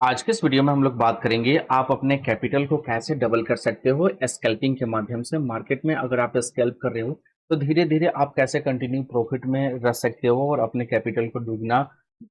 आज के इस वीडियो में हम लोग बात करेंगे आप अपने कैपिटल को कैसे डबल कर सकते हो स्कैल्पिंग के माध्यम से। मार्केट में अगर आप स्कैल्प कर रहे हो तो धीरे धीरे आप कैसे कंटिन्यू प्रॉफिट में रह सकते हो और अपने कैपिटल को दुगना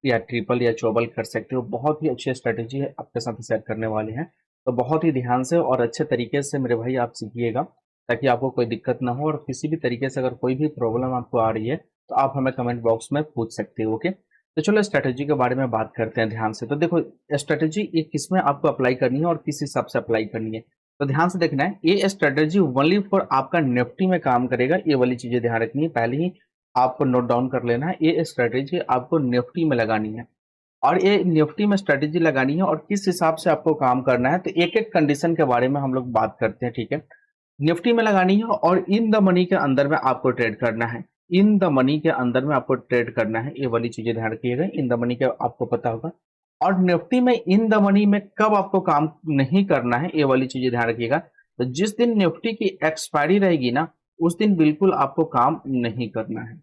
या ट्रिपल या चौबल कर सकते हो। बहुत ही अच्छी स्ट्रेटेजी है आपके साथ शेयर करने वाले हैं, तो बहुत ही ध्यान से और अच्छे तरीके से मेरे भाई आप सीखिएगा ताकि आपको कोई दिक्कत ना हो। और किसी भी तरीके से अगर कोई भी प्रॉब्लम आपको आ रही है तो आप हमें कमेंट बॉक्स में पूछ सकते हो। ओके, तो चलो स्ट्रेटेजी के बारे में बात करते हैं ध्यान से। तो देखो, स्ट्रेटेजी ये किसमें आपको अप्लाई करनी है और किस हिसाब से अप्लाई करनी है, तो ध्यान से देखना है। ये स्ट्रेटेजी ओनली फॉर आपका निफ्टी में काम करेगा, ये वाली चीजें ध्यान रखनी है, पहले ही आपको नोट डाउन कर लेना है। ये स्ट्रेटेजी आपको निफ्टी में लगानी है और ये निफ्टी में स्ट्रेटेजी लगानी है और किस हिसाब से आपको काम करना है, तो एक एक कंडीशन के बारे में हम लोग बात करते हैं। ठीक है, निफ्टी में लगानी है और इन द मनी के अंदर में आपको ट्रेड करना है। इन द मनी के अंदर में आपको ट्रेड करना है, ये वाली चीजें ध्यान रखिएगा। इन द मनी के आपको पता होगा। और निफ्टी में इन द मनी में कब आपको काम नहीं करना है, ये वाली चीजें ध्यान रखिएगा। तो जिस दिन निफ्टी की एक्सपायरी रहेगी ना, उस दिन बिल्कुल आपको काम नहीं करना है।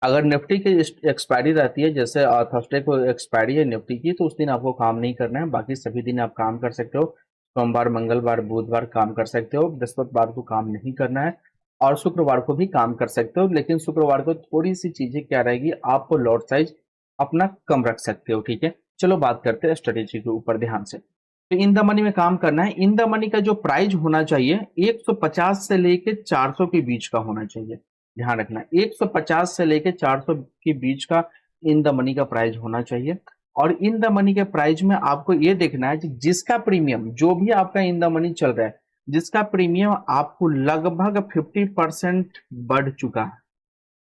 अगर निफ्टी की एक्सपायरी रहती है, जैसे थर्सडे को एक्सपायरी है निफ्टी की, तो उस दिन आपको काम नहीं करना है। बाकी सभी दिन आप काम कर सकते हो। सोमवार, मंगलवार, बुधवार काम कर सकते हो। बृहस्पतिवार को काम नहीं करना है और शुक्रवार को भी काम कर सकते हो, लेकिन शुक्रवार को थोड़ी सी चीजें क्या रहेगी, आपको लॉट साइज अपना कम रख सकते हो। ठीक है, चलो बात करते हैं स्ट्रेटेजी के ऊपर ध्यान से। तो इन द मनी में काम करना है। इन द मनी का जो प्राइस होना चाहिए 150 से लेके 400 के बीच का होना चाहिए। ध्यान रखना, 150 से लेके 400 के बीच का इन द मनी का प्राइस होना चाहिए। और इन द मनी के प्राइस में आपको ये देखना है कि जिसका प्रीमियम, जो भी आपका इन द मनी चल रहा है, जिसका प्रीमियम आपको लगभग 50% बढ़ चुका है।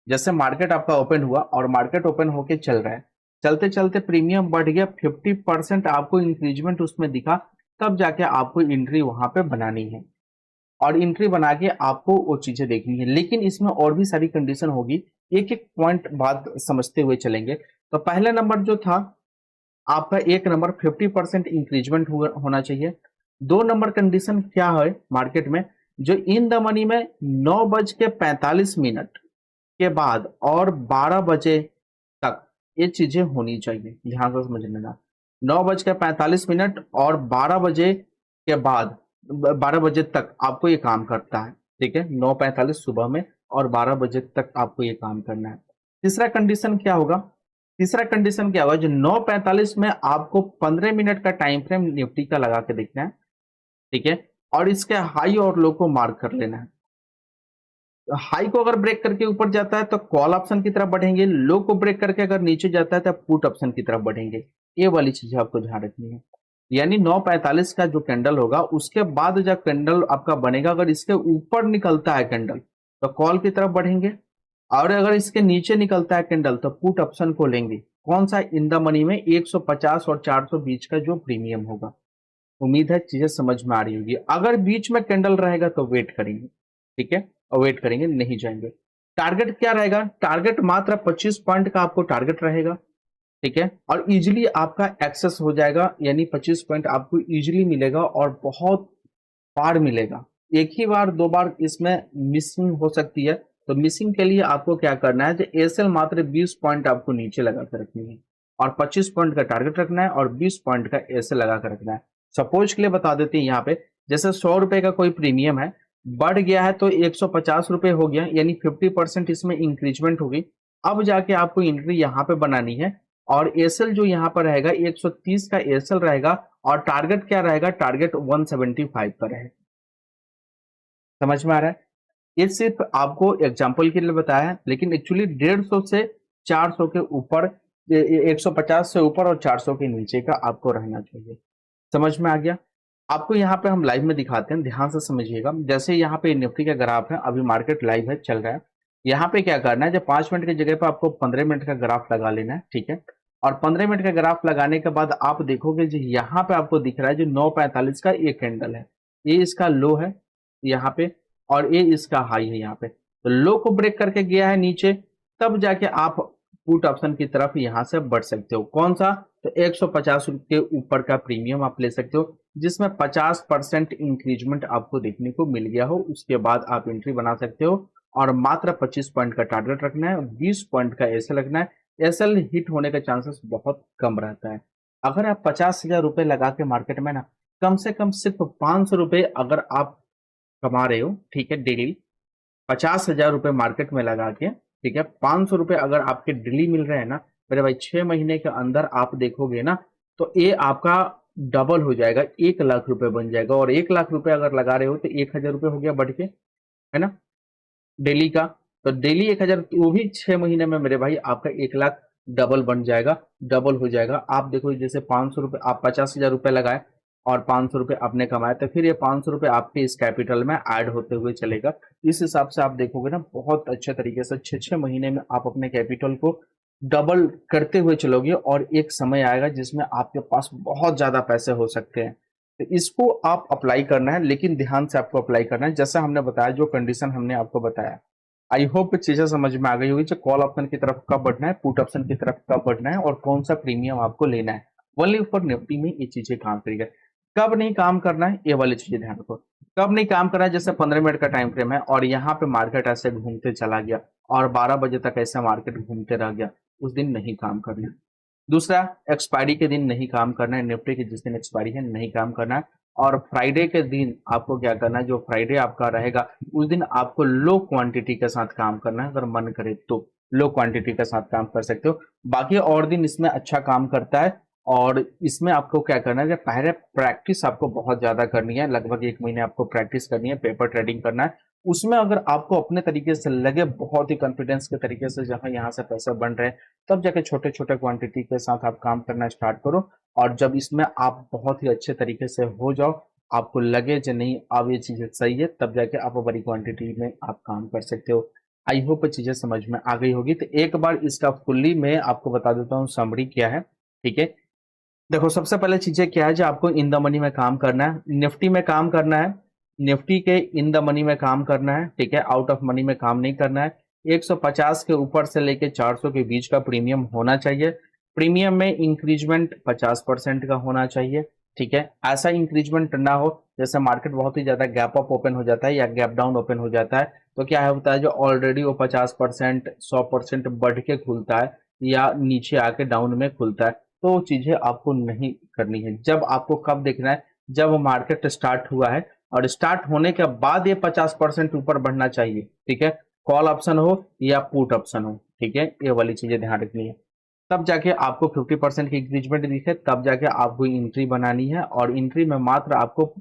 जैसे मार्केट आपका ओपन हुआ और मार्केट ओपन होके चल रहा है, चलते चलते प्रीमियम बढ़ गया, 50% आपको इंक्रीजमेंट उसमें दिखा, तब जाके आपको एंट्री वहां पे बनानी है। और एंट्री बना के आपको वो चीजें देखनी है, लेकिन इसमें और भी सारी कंडीशन होगी। एक एक पॉइंट बात समझते हुए चलेंगे। तो पहला नंबर जो था आपका, एक नंबर 50% इंक्रीजमेंट होना चाहिए। दो नंबर कंडीशन क्या है मार्केट में, जो इन द मनी में 9:45 के बाद और 12 बजे तक ये चीजें होनी चाहिए। ध्यान से समझ लेना, 9:45 और 12 बजे के बाद, 12 बजे तक आपको ये काम करता है। ठीक है, 9:45 सुबह में और 12 बजे तक आपको ये काम करना है। तीसरा कंडीशन क्या होगा, तीसरा कंडीशन क्या होगा, जो 9:45 में आपको 15 मिनट का टाइम फ्रेम निफ्टी का लगा के देखना है। ठीक है, और इसके हाई और लो को मार्क कर लेना है। हाई को अगर ब्रेक करके ऊपर जाता है तो कॉल ऑप्शन की तरफ बढ़ेंगे, लो को ब्रेक करके अगर नीचे जाता है तो पुट ऑप्शन की तरफ बढ़ेंगे। ये वाली चीजें आपको ध्यान रखनी है। यानी 9:45 का जो कैंडल होगा, उसके बाद जब कैंडल आपका बनेगा, अगर इसके ऊपर निकलता है कैंडल तो कॉल की तरफ बढ़ेंगे, और अगर इसके नीचे निकलता है कैंडल तो पुट ऑप्शन को लेंगे। कौन सा, इन द मनी में 150 और 400 बीच का जो प्रीमियम होगा। उम्मीद है चीजें समझ में आ रही होगी। अगर बीच में कैंडल रहेगा तो वेट करेंगे। ठीक है, और वेट करेंगे, नहीं जाएंगे। टारगेट क्या रहेगा, टारगेट मात्र 25 पॉइंट का आपको टारगेट रहेगा। ठीक है, और इजीली आपका एक्सेस हो जाएगा, यानी 25 पॉइंट आपको इजीली मिलेगा और बहुत बार मिलेगा। एक ही बार दो बार इसमें मिसिंग हो सकती है, तो मिसिंग के लिए आपको क्या करना है, एसएल मात्र 20 पॉइंट आपको नीचे लगा कर रखनी है और 25 पॉइंट का टारगेट रखना है और 20 पॉइंट का एसएल लगा कर रखना है। सपोज के लिए बता देते हैं यहाँ पे, जैसे 100 रुपए का कोई प्रीमियम है, बढ़ गया है तो 150 रुपए हो गया, यानी 50% इसमें इंक्रीजमेंट होगी। अब जाके आपको एंट्री यहाँ पे बनानी है और एसएल जो यहाँ पर रहेगा 130 का एसएल रहेगा और टारगेट क्या रहेगा, टारगेट 175 का रहेगा। समझ में आ रहा है? ये सिर्फ आपको एग्जाम्पल के लिए बताया है, लेकिन एक्चुअली 150 से 400 के ऊपर, 150 से ऊपर और 400 के नीचे का आपको रहना चाहिए। समझ में आ गया? आपको यहाँ पे हम लाइव में दिखाते हैं, ध्यान से समझिएगा। जैसे यहाँ पे निफ्टी का ग्राफ है, अभी मार्केट लाइव है, चल रहा है। यहाँ पे क्या करना है, जब 5 मिनट की जगह पे आपको 15 मिनट का ग्राफ लगा लेना है। ठीक है, और 15 मिनट का ग्राफ लगाने के बाद आप देखोगे जो यहाँ पे आपको दिख रहा है, जो 9:45 का ये कैंडल है, ये इसका लो है यहाँ पे और ये इसका हाई है यहाँ पे। तो लो को ब्रेक करके गया है नीचे, तब जाके आप पुट ऑप्शन की तरफ यहाँ से बढ़ सकते हो। कौन सा, तो 150 के ऊपर का प्रीमियम आप ले सकते हो, जिसमें 50% इंक्रीजमेंट आपको देखने को मिल गया हो। उसके बाद आप एंट्री बना सकते हो और मात्र 25 पॉइंट का टारगेट रखना है, 20 पॉइंट का एसएल रखना है। एसएल हिट होने का चांसेस बहुत कम रहता है। अगर आप 50,000 रुपए लगा के मार्केट में ना, कम से कम सिर्फ 500 रुपए अगर आप कमा रहे हो, ठीक है, डेली 50,000 रुपए मार्केट में लगा के, ठीक है, 500 रुपए अगर आपके डेली मिल रहे हैं ना मेरे भाई, 6 महीने के अंदर आप देखोगे ना तो ये आपका डबल हो जाएगा, 1 लाख रुपए बन जाएगा। और 1 लाख रुपए अगर लगा रहे हो तो 1,000 रुपए हो गया बढ़ के, है ना, डेली का। तो डेली 1,000, वो भी 6 महीने में मेरे भाई आपका 1 लाख डबल बन जाएगा, डबल हो जाएगा। आप देखो जैसे 500 रुपये, आप 50,000 रुपये लगाए और 500 रुपये आपने कमाए, तो फिर ये 500 रुपये आपके इस कैपिटल में ऐड होते हुए चलेगा। इस हिसाब से आप देखोगे ना बहुत अच्छे तरीके से 6 6 महीने में आप अपने कैपिटल को डबल करते हुए चलोगे, और एक समय आएगा जिसमें आपके पास बहुत ज्यादा पैसे हो सकते हैं। तो इसको आप अप्लाई करना है, लेकिन ध्यान से आपको अप्लाई करना है, जैसा हमने बताया, जो कंडीशन हमने आपको बताया। आई होप चीजें समझ में आ गई होगी, जो कॉल ऑप्शन की तरफ कब बढ़ना है, पुट ऑप्शन की तरफ कब बढ़ना है, और कौन सा प्रीमियम आपको लेना है। ओनली फॉर निफ्टी में ये चीजें काम करेगा। कब नहीं काम करना है ये वाली चीजें ध्यान रखो। कब नहीं काम करना है, जैसे 15 मिनट का टाइम फ्रेम है और यहाँ पे मार्केट ऐसे घूमते चला गया और 12 बजे तक ऐसे मार्केट घूमते रह गया, उस दिन नहीं काम करना है। दूसरा, एक्सपायरी के दिन नहीं काम करना है, निफ्टी के जिस दिन एक्सपायरी है नहीं काम करना है। और फ्राइडे के दिन आपको क्या करना है, जो फ्राइडे आपका रहेगा उस दिन आपको लो क्वांटिटी के साथ काम करना है, अगर मन करे तो लो क्वांटिटी के साथ काम कर सकते हो। बाकी और दिन इसमें अच्छा काम करता है। और इसमें आपको क्या करना है कि पहले प्रैक्टिस आपको बहुत ज्यादा करनी है, लगभग 1 महीने आपको प्रैक्टिस करनी है, पेपर ट्रेडिंग करना है। उसमें अगर आपको अपने तरीके से लगे, बहुत ही कॉन्फिडेंस के तरीके से, जहां यहाँ से पैसे बन रहे हैं, तब जाके छोटे छोटे क्वांटिटी के साथ आप काम करना स्टार्ट करो। और जब इसमें आप बहुत ही अच्छे तरीके से हो जाओ, आपको लगे कि नहीं अब ये चीजें सही है, तब जाके आप बड़ी क्वांटिटी में आप काम कर सकते हो। आई होप चीजें समझ में आ गई होगी। तो एक बार इसका फुल्ली मैं आपको बता देता हूँ समरी क्या है, ठीक है। देखो सबसे पहले चीजें क्या है, जो आपको इन द मनी में काम करना है, निफ्टी में काम करना है, निफ्टी के इन द मनी में काम करना है, ठीक है, आउट ऑफ मनी में काम नहीं करना है। 150 के ऊपर से लेके 400 के बीच का प्रीमियम होना चाहिए। प्रीमियम में इंक्रीजमेंट 50% का होना चाहिए, ठीक है। ऐसा इंक्रीजमेंट ना हो जैसे मार्केट बहुत ही ज्यादा गैप अप ओपन हो जाता है या गैप डाउन ओपन हो जाता है, तो क्या होता है, जो ऑलरेडी वो 50% 100% बढ़ के खुलता है या नीचे आके डाउन में खुलता है, तो वो चीजें आपको नहीं करनी है। जब आपको कब देखना है, जब मार्केट स्टार्ट हुआ है और स्टार्ट होने के बाद ये 50% ऊपर बढ़ना चाहिए, ठीक है, कॉल ऑप्शन हो या पुट ऑप्शन हो, ठीक है, ये वाली चीजें ध्यान रखनी है। तब जाके आपको 50% की इंक्रीजमेंट दिखे, तब जाके आपको एंट्री बनानी है। और एंट्री में मात्र आपको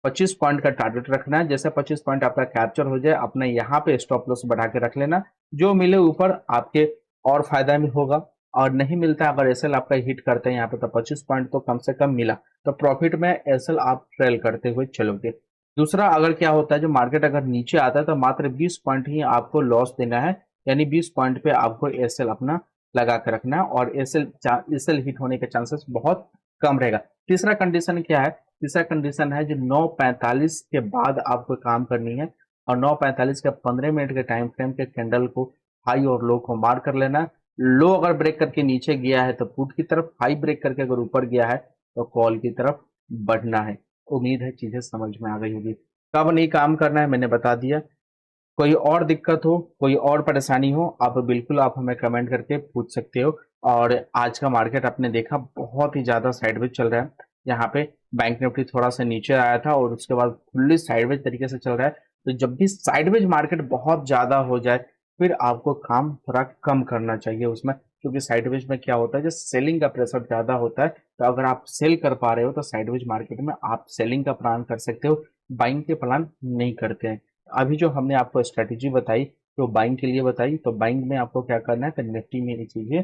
25 पॉइंट का टारगेट रखना है। जैसे 25 पॉइंट आपका कैप्चर हो जाए, अपने यहाँ पे स्टॉप लॉस बढ़ा के रख लेना, जो मिले ऊपर आपके और फायदा में होगा। और नहीं मिलता, अगर एसएल आपका हिट करते हैं यहाँ पे, तो 25 पॉइंट तो कम से कम मिला, तो प्रॉफिट में एसएल आप ट्रेल करते हुए चलोगे। दूसरा, अगर क्या होता है, जो मार्केट अगर नीचे आता है तो मात्र 20 पॉइंट ही आपको लॉस देना है, यानी 20 पॉइंट पे आपको एसएल अपना लगा कर रखना है, और एसएल एसएल हिट होने के चांसेस बहुत कम रहेगा। तीसरा कंडीशन क्या है, तीसरा कंडीशन है जो 9:45 के बाद आपको काम करनी है, और 9:45 के 15 मिनट के टाइम फ्रेम के कैंडल को हाई और लो को मार कर लेना। लो अगर ब्रेक करके नीचे गया है तो पुट की तरफ, हाई ब्रेक करके अगर ऊपर गया है तो कॉल की तरफ बढ़ना है। उम्मीद है चीजें समझ में आ गई होगी। कब नहीं काम करना है मैंने बता दिया। कोई और दिक्कत हो, कोई और परेशानी हो, आप बिल्कुल आप हमें कमेंट करके पूछ सकते हो। और आज का मार्केट आपने देखा बहुत ही ज्यादा साइडवेज चल रहा है। यहाँ पे बैंक निफ्टी थोड़ा सा नीचे आया था और उसके बाद फुल्ली साइडवेज तरीके से चल रहा है। तो जब भी साइडवेज मार्केट बहुत ज्यादा हो जाए, फिर आपको काम थोड़ा कम करना चाहिए उसमें, क्योंकि साइडवेज में क्या होता है, जो सेलिंग का प्रेशर ज्यादा होता है। तो अगर आप सेल कर पा रहे हो तो साइडवेज मार्केट में आप सेलिंग का प्लान कर सकते हो, बाइंग के प्लान नहीं करते हैं। अभी जो हमने आपको स्ट्रेटेजी बताई, तो बाइंग के लिए बताई, तो बाइंग में आपको क्या करना है, तो निफ्टी में ये चीजें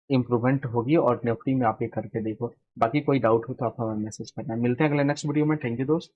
इंप्रूवमेंट होगी और निफ्टी में आप ये करके देखो। बाकी कोई डाउट हो तो आप हमें मैसेज करना। मिलते हैं अगले नेक्स्ट वीडियो में। थैंक यू दोस्त।